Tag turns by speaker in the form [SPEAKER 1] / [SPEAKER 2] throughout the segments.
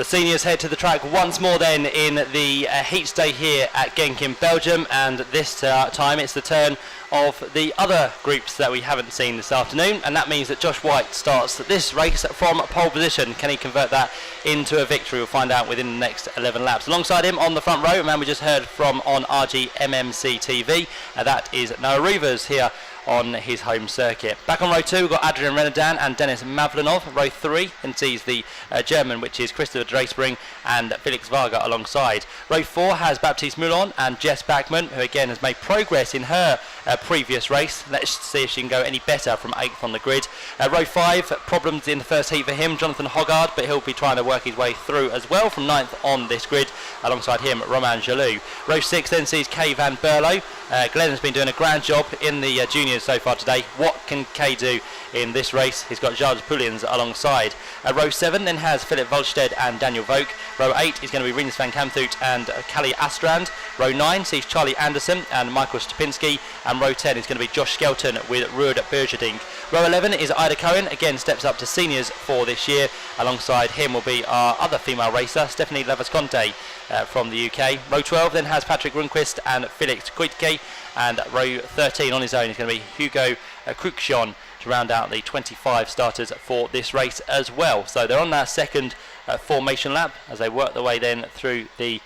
[SPEAKER 1] The seniors head to the track once more then in the heat day here at Genk in Belgium, and this time it's the turn of the other groups that we haven't seen this afternoon, and that means that Josh White starts this race from pole position. Can he convert that into a victory? We'll find out within the next 11 laps. Alongside him on the front row, a man we just heard from on RGMMC TV, that is Noah Rivers here on his home circuit. Back on row 2 we've got Adrian Renadan and Dennis Mavlanov. Row 3 and sees the German, which is Christopher Dreespring and Felix Varga alongside. Row 4 has Baptiste Moulon and Jess Backman, who again has made progress in her previous race. Let's see if she can go any better from 8th on the grid. Row 5, problems in the first heat for him, Jonathan Hoggard, but he'll be trying to work his way through as well from 9th on this grid. Alongside him, Romain Jaloux. Row 6 then sees Kay Van Berlo. Glenn has been doing a grand job in the juniors so far today. What can Kay do in this race? He's got Georges Poulins alongside. Row 7 then has Philip Volstead and Daniel Vogt. Row 8 is going to be Rinus van Kamthut and Callie Astrand. Row 9 sees Charlie Anderson and Michael Stupinski, and row 10 is going to be Josh Skelton with Ruud Bergerding. Row 11 is Ida Cohen, again steps up to seniors for this year. Alongside him will be our other female racer, Stephanie Lavasconte from the UK. Row 12 then has Patrick Rundqvist and Felix Kuitke, and row 13 on his own is going to be Hugo Cruikshank to round out the 25 starters for this race as well. So they're on their second formation lap as they work their way then through the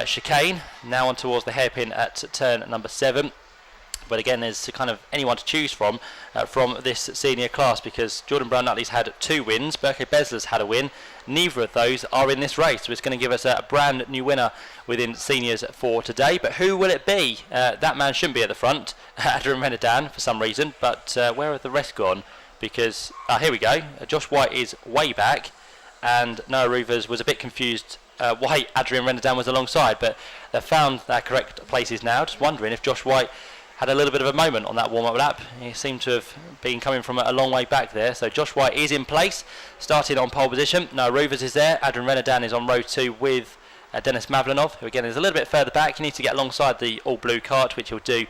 [SPEAKER 1] chicane, now on towards the hairpin at turn number 7. But again, there's kind of anyone to choose from this senior class, because Jordan Brown-Nutley's had 2 wins, Berke Besler's had a win. Neither of those are in this race, so it's going to give us a brand new winner within seniors for today. But who will it be? That man shouldn't be at the front, Adrian Renadan, for some reason, but where have the rest gone? Because, here we go, Josh White is way back, and Noah Rivers was a bit confused why Adrian Renadan was alongside, but they've found their correct places now. Just wondering if Josh White had a little bit of a moment on that warm-up lap. He seemed to have been coming from a long way back there. So Josh White is in place, starting on pole position. Noah Rivers is there. Adrian Renadan is on row 2 with Dennis Mavlanov, who again is a little bit further back. He needs to get alongside the all-blue cart, which he'll do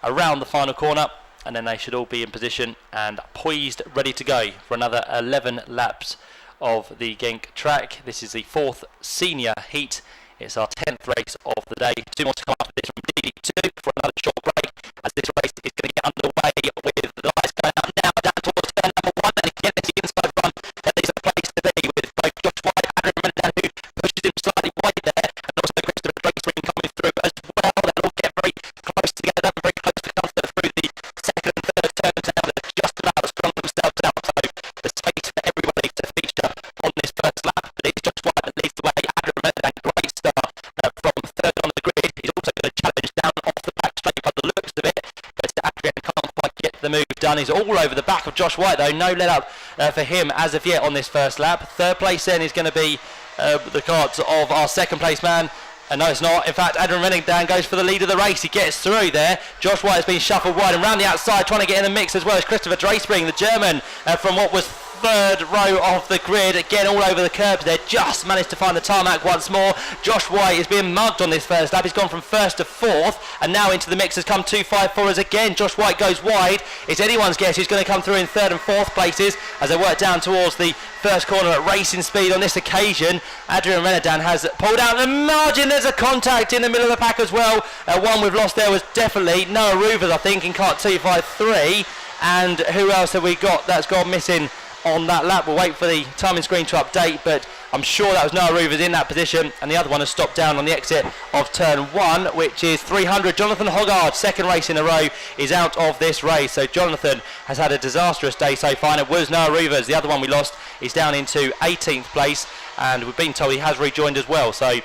[SPEAKER 1] around the final corner, and then they should all be in position and poised, ready to go for another 11 laps of the Genk track. This is the 4th senior heat. It's our 10th race of the day. 2 more to come after this from DD2 for another short break, as this race is going to get underway with the lights going up now down towards turn number 1, and again it's the inside run that is the place to be, with both Josh White and Adrian Renadan, who pushes him slightly wide there, and also Christopher Dreespring coming through as well. They'll all get very close together, very close to comfort through the second and third turns now. They're just about strung themselves out, so there's space for everybody to feature on this first lap. But it's Josh White that leads the way. Adrian Renadan, great start from 3rd on the grid. He's also going to challenge down off the back straight by the looks of it, but Adrian can't quite get the move done. He's all over the back of Josh White though, no let up for him as of yet on this first lap. 3rd place then is going to be the cards of our 2nd place man. No, it's not. In fact, Adrian Renadan goes for the lead of the race. He gets through there. Josh White has been shuffled wide, and round the outside trying to get in the mix as well as Christopher Dreespring, the German, from what was 3rd row of the grid, again all over the curbs there, just managed to find the tarmac once more. Josh White is being mugged on this first lap. He's gone from 1st to 4th, and now into the mix has come 2-5-4 as again Josh White goes wide. It's anyone's guess who's going to come through in 3rd and 4th places as they work down towards the first corner at racing speed on this occasion. Adrian Renadan has pulled out the margin. There's a contact in the middle of the pack as well. One we've lost there was definitely Noah Rivers, I think, in cart 253. And who else have we got that's gone missing on that lap? We'll wait for the timing screen to update, but I'm sure that was Noah Rivers in that position, and the other one has stopped down on the exit of turn 1, which is 300. Jonathan Hoggard, 2nd race in a row, is out of this race. So Jonathan has had a disastrous day so far, and it was Noah Rivers. The other one we lost is down into 18th place, and we've been told he has rejoined as well, so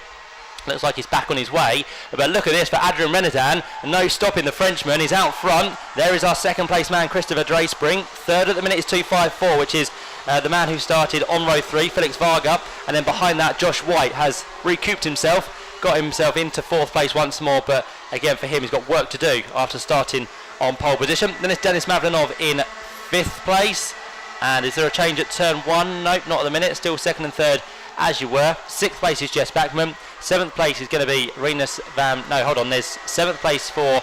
[SPEAKER 1] looks like he's back on his way. But look at this for Adrian Renadan. No stopping the Frenchman. He's out front. There is our 2nd place man, Christopher Dreespring. 3rd at the minute is 2-5-4, which is the man who started on row 3, Felix Varga. And then behind that, Josh White has recouped himself, got himself into 4th place once more. But again, for him, he's got work to do after starting on pole position. Then it's Dennis Mavlanov in 5th place. And is there a change at turn 1? Nope, not at the minute. Still 2nd and 3rd as you were. 6th place is Jess Backman. 7th place is going to be Rinus van... No, hold on. There's 7th place for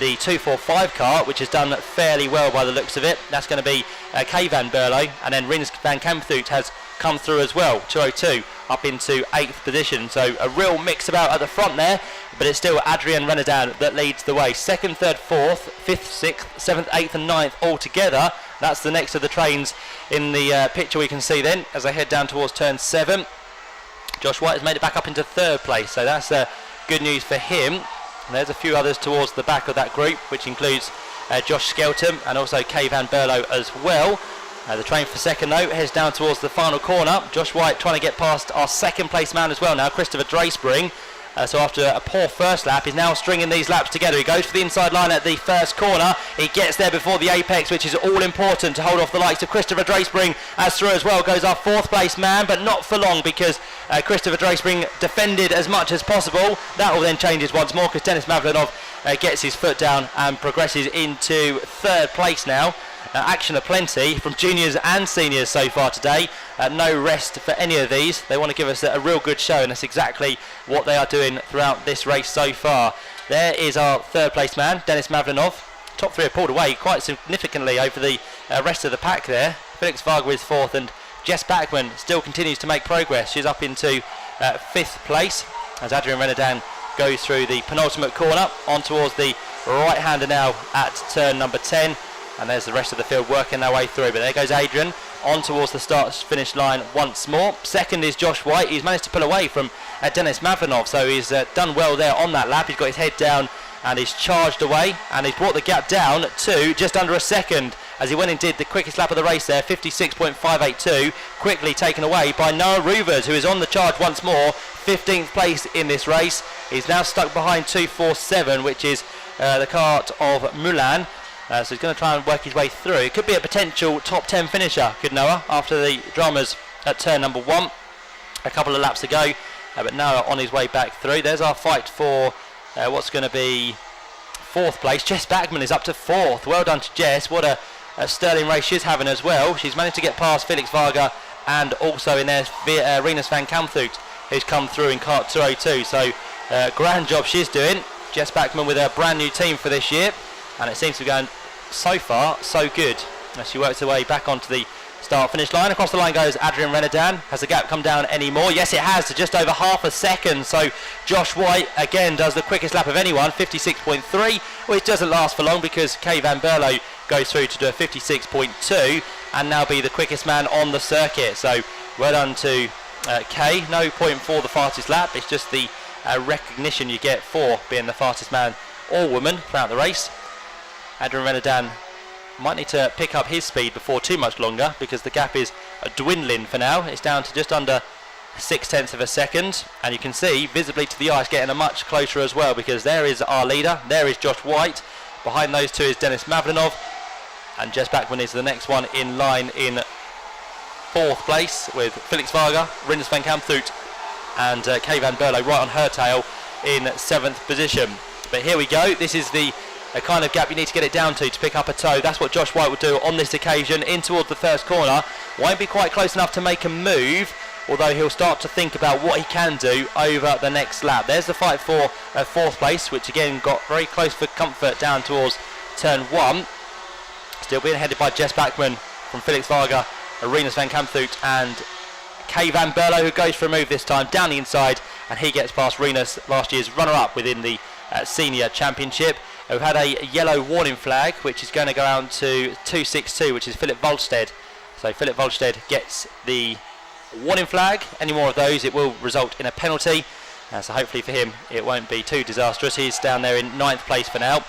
[SPEAKER 1] the 245 car, which has done fairly well by the looks of it. That's going to be Kay van Berlo, and then Rinus van Kamphout has come through as well, 202 up into 8th position. So a real mix about at the front there, but it's still Adrien Renaudin that leads the way. 2nd, 3rd, 4th, 5th, 6th, 7th, 8th and 9th all together. That's the next of the trains in the picture we can see then as they head down towards turn 7. Josh White has made it back up into 3rd place, so that's good news for him. And there's a few others towards the back of that group, which includes Josh Skelton and also Kay van Berlo as well. The train for 2nd though heads down towards the final corner. Josh White trying to get past our 2nd place man as well now, Christopher Drayspring. So after a poor first lap, he's now stringing these laps together. He goes for the inside line at the first corner. He gets there before the apex, which is all important to hold off the likes of Christopher Drayspring. As through as well goes our 4th place man, but not for long because Christopher Drayspring defended as much as possible. That all then changes once more because Denis Mavlenov gets his foot down and progresses into 3rd place now. Action aplenty from juniors and seniors so far today. No rest for any of these. They want to give us a real good show, and that's exactly what they are doing throughout this race so far. There is our 3rd place man, Denis Mavlenov. Top 3 are pulled away quite significantly over the rest of the pack there. Felix Varga is 4th, and Jess Backman still continues to make progress. She's up into 5th place as Adrien Renaudin goes through the penultimate corner on towards the right-hander now at turn number 10. And there's the rest of the field working their way through. But there goes Adrian on towards the start-finish line once more. 2nd is Josh White. He's managed to pull away from Denis Mavlenov, so he's done well there on that lap. He's got his head down and he's charged away, and he's brought the gap down to just under a 2nd as he went and did the quickest lap of the race there, 56.582, quickly taken away by Noah Ruvers, who is on the charge once more, 15th place in this race. He's now stuck behind 247, which is the cart of Moulin. So he's going to try and work his way through. It could be a potential top 10 finisher, could Noah, after the dramas at turn number 1 a couple of laps ago. But Noah on his way back through. There's our fight for what's going to be 4th place. Jess Backman is up to 4th. Well done to Jess. What a sterling race she's having as well. She's managed to get past Felix Varga and also in there Rinus van Kamphout, who's come through in kart 202. So grand job she's doing. Jess Backman with a brand new team for this year. And it seems to be going so far so good as she works her way back onto the start finish line. Across the line goes Adrien Renaudin. Has the gap come down anymore? Yes, it has, to just over half a second. So Josh White again does the quickest lap of anyone, 56.3, which doesn't last for long because Kay van Berlo goes through to do a 56.2 and now be the quickest man on the circuit. So well done to Kay. No point for the fastest lap. It's just the recognition you get for being the fastest man or woman throughout the race. Adrien Renaudin might need to pick up his speed before too much longer because the gap is dwindling for now. It's down to just under 0.6 of a second, and you can see visibly to the eye it's getting a much closer as well because there is our leader, there is Josh White, behind those two is Denis Mavlenov, and Jess Backman is the next one in line in 4th place with Felix Varga, Rinus van Kamphout and Kay van Berlo right on her tail in 7th position. But here we go, this is the kind of gap you need to get it down to pick up a toe. That's what Josh White will do on this occasion. In towards the first corner. Won't be quite close enough to make a move, although he'll start to think about what he can do over the next lap. There's the fight for 4th place, which again got very close for comfort down towards turn 1. Still being headed by Jess Backman from Felix Varga, Rinus van Kamphout and Kay van Berlo, who goes for a move this time down the inside, and he gets past Rinus, last year's runner-up within the senior championship. We've had a yellow warning flag, which is going to go down to 262, which is Philip Volstead. So Philip Volstead gets the warning flag. Any more of those, it will result in a penalty. So hopefully for him, it won't be too disastrous. He's down there in 9th place for now.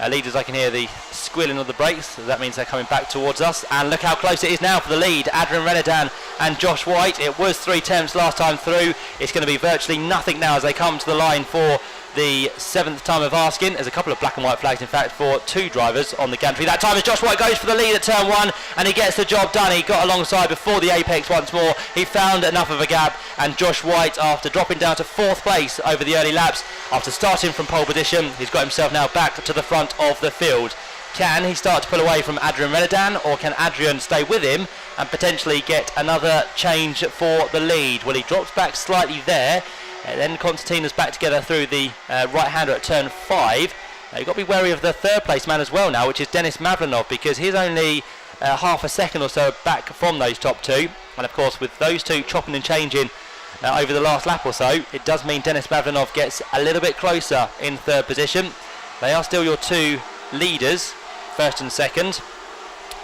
[SPEAKER 1] Leaders, I can hear the squealing of the brakes. So that means they're coming back towards us. And look how close it is now for the lead. Adrien Renaudin and Josh White. It was 3 attempts last time through. It's going to be virtually nothing now as they come to the line for the 7th time of asking. There's a couple of black and white flags in fact for 2 drivers on the gantry. That time as Josh White goes for the lead at turn 1 and he gets the job done. He got alongside before the apex once more. He found enough of a gap, and Josh White, after dropping down to 4th place over the early laps, after starting from pole position, he's got himself now back to the front of the field. Can he start to pull away from Adrien Renaudin, or can Adrien stay with him and potentially get another change for the lead? Well, he drops back slightly there. And then Constantina's back together through the right-hander at turn 5. You've got to be wary of the third place man as well now, which is Denis Mavlanov, because he's only half a second or so back from those top two. And of course, with those two chopping and changing over the last lap or so, it does mean Denis Mavlanov gets a little bit closer in third position. They are still your two leaders, first and second.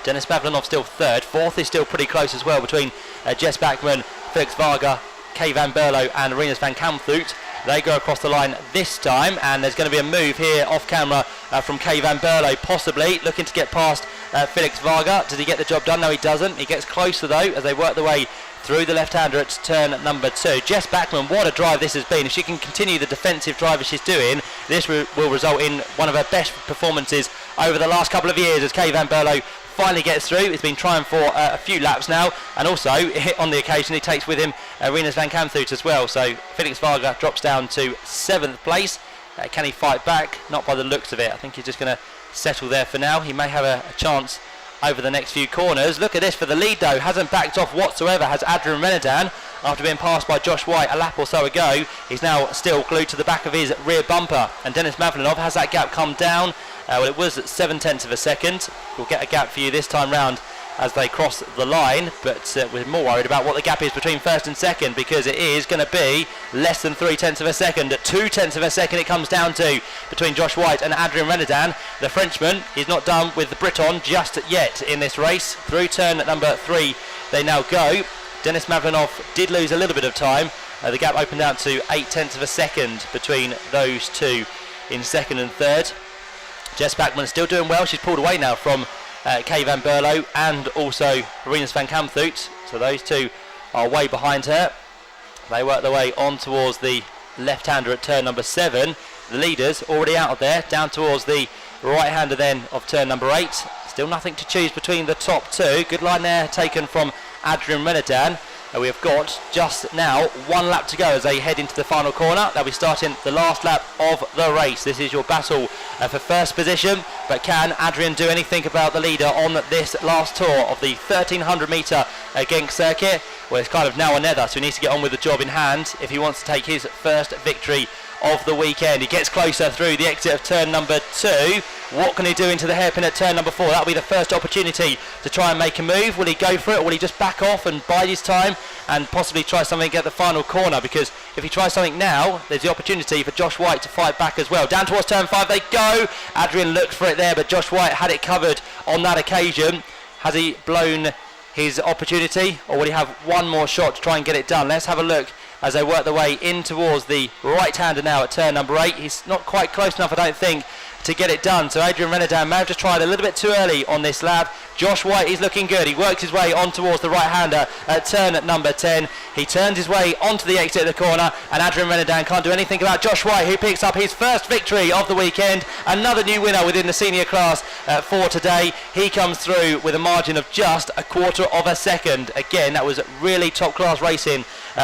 [SPEAKER 1] Denis Mavlanov still third. Fourth is still pretty close as well between Jess Bachmann, Felix Varga, Kay van Berlo and Rinus van Kamphout. They go across the line this time, and there's going to be a move here off camera from Kay van Berlo, possibly looking to get past Felix Varga. Does he get the job done? No, he doesn't. He gets closer though as they work their way through the left-hander at turn number 2. Jess Bachmann, what a drive this has been. If she can continue the defensive drive as she's doing, this will result in one of her best performances over the last couple of years as Kay van Berlo finally gets through. He's been trying for a few laps now, and also on the occasion he takes with him Rinus van Kamphout as well. So Felix Varga drops down to 7th place. Can he fight back? Not by the looks of it. I think he's just going to settle there for now. He may have a chance over the next few corners. Look at this for the lead though, hasn't backed off whatsoever, has Adrian Renedan. After being passed by Josh White a lap or so ago, he's now still glued to the back of his rear bumper, and Denis Mavlanov has that gap come down. Well, it was at 7/10 of a second. We'll get a gap for you this time round as they cross the line, but we're more worried about what the gap is between first and second, because it is going to be less than 0.3 of a second. At 0.2 of a second it comes down to between Josh White and Adrian Renedan. The Frenchman is not done with the Briton just yet in this race. Through turn number 3 they now go. Denis Mavlanov did lose a little bit of time. The gap opened out to 0.8 of a second between those two in second and third. Jess Bachmann still doing well. She's pulled away now from Kay van Berlo and also Rinus van Kamphout. So those two are way behind her. They work their way on towards the left-hander at turn number 7. The leaders already out of there, down towards the right-hander then of turn number 8. Still nothing to choose between the top two. Good line there taken from Adrian Renedan. We have got just now 1 lap to go as they head into the final corner. They'll be starting the last lap of the race. This is your battle for first position, but can Adrian do anything about the leader on this last tour of the 1300 metre Genk circuit? Well, it's kind of now or never, so he needs to get on with the job in hand if he wants to take his first victory of the weekend. He gets closer through the exit of turn number 2. What can he do into the hairpin at turn number 4? That'll be the first opportunity to try and make a move. Will he go for it, or will he just back off and bide his time and possibly try something at the final corner? Because if he tries something now, there's the opportunity for Josh White to fight back as well. Down towards turn 5 they go. Adrian looked for it there, but Josh White had it covered on that occasion. Has he blown his opportunity, or will he have one more shot to try and get it done? Let's have a look as they work their way in towards the right-hander now at turn number 8. He's not quite close enough, I don't think, to get it done. So Adrian Renedan may have just tried a little bit too early on this lap. Josh White is looking good. He works his way on towards the right-hander at turn number 10. He turns his way onto the exit of the corner, and Adrian Renedan can't do anything about Josh White, who picks up his first victory of the weekend. Another new winner within the senior class for today. He comes through with a margin of just 1/4 of a second. Again, that was really top-class racing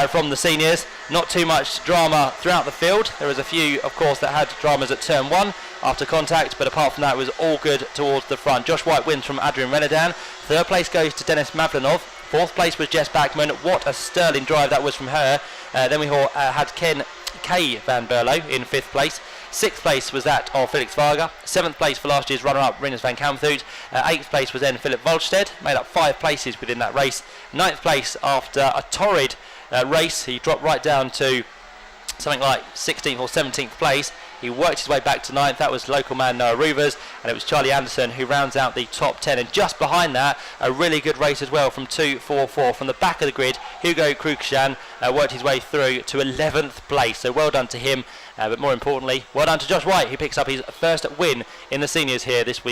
[SPEAKER 1] from the seniors. Not too much drama throughout the field. There was a few, of course, that had dramas at turn 1 after contact, but apart from that, it was all good towards the front. Josh White wins from Adrian Renedan. Third place goes to Denis Mavlanov. Fourth place was Jess Bachmann. What a sterling drive that was from her. Then we had Kay van Berlo in 5th place. 6th place was that of Felix Varga. 7th place for last year's runner-up Rinus van Kamphout. 8th place was then Philip Volstead, made up 5 places within that race. 9th place after a torrid race. He dropped right down to something like 16th or 17th place. He worked his way back to 9th. That was local man Noah Ruvers, and it was Charlie Anderson who rounds out the top 10. And just behind that, a really good race as well from 2-4-4. From the back of the grid, Hugo Krukshan worked his way through to 11th place. So well done to him, but more importantly, well done to Josh White, who picks up his first win in the seniors here this week.